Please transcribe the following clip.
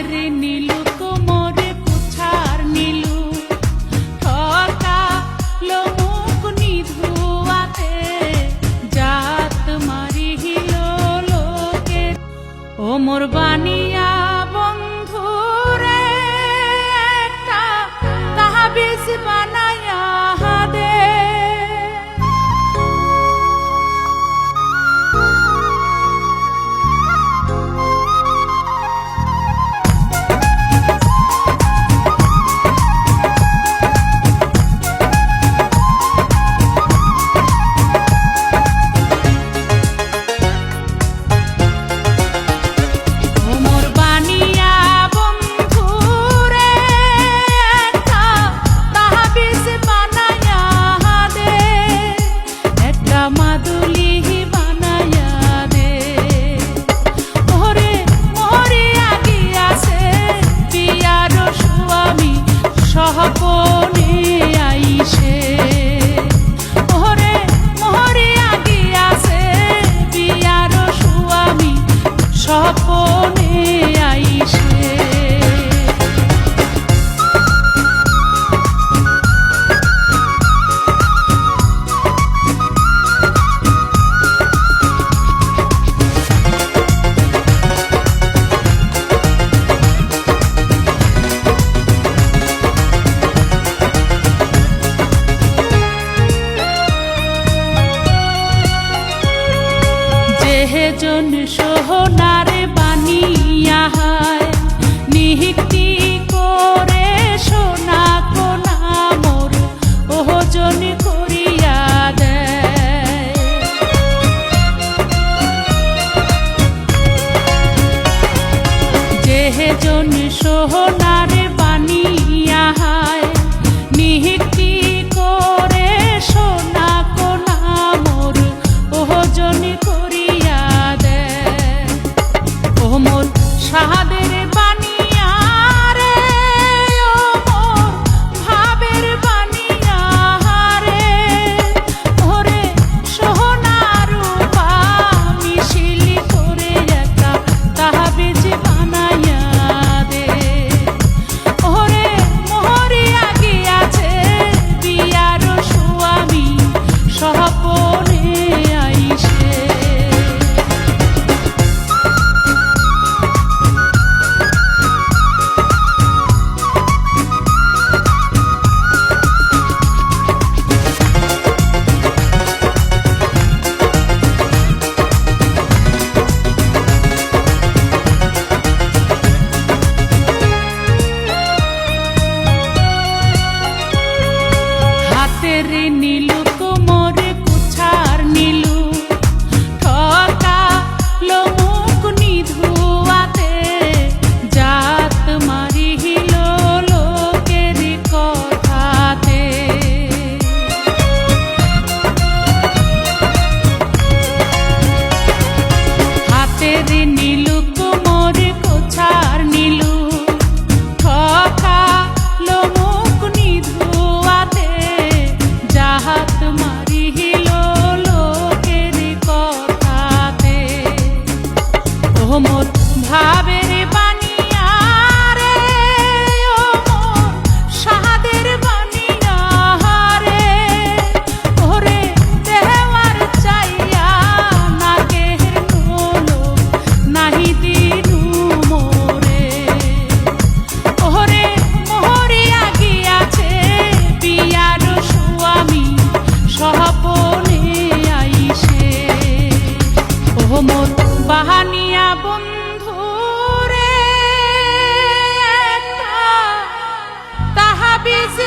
রে নীলু কোমরে পুছার নীলু ঠকা লোক নিধুয়াতে জাত মারি হিল লোকে ও মোর বানিয়া বন্ধু রে একটা তাহাবিজ বানায়া দে। সহপনে আইসে ওরে মোহরে আগিয়াছে বিয়ার স্বামী সহপনে আইসে। জন সোহনারে বানিয়া হায় নিহিতি করে সোনা কোনা মোর ওজন করিয়া দেয়। যেহে জন সোহনারে বানিয়া হায় নিহিতি করে সোনা কোনা মোর ওজন করিয়া মোর সাহাদের বানিয়া রে ও মোর ভাবের বানিয়া রে ওরে সোনা রূপা মিশিলি করে একটা তাহাবিজ বানাইয়া দে। ওরে মোহরে আগিয়াছে বিয়ার স্বামী সহপনে আইসে। রে নীলু কোমরে পুছার নীলু ঠকা লোক নিধুয়াতে জাত মারি হিল লোকের কথাতে। হাতের নীলু কোমরে পুছার নীলু ঠকা লোক নিধুয়াতে হাত মারি হিল লোকের কথাতে। ও মোর ভাবের বানিয়া রে ও মোর সাহাদের বানিয়া রে ওরে দেওয়ার চাইয়া নাকের নোলো নাহি দিনু মোরে। ওরে মোহরে আগিয়াছে বিয়ার স্বামী সহপনে আইসে। ও মোর বাহানিয়া বন্ধু রে তাহাবিজ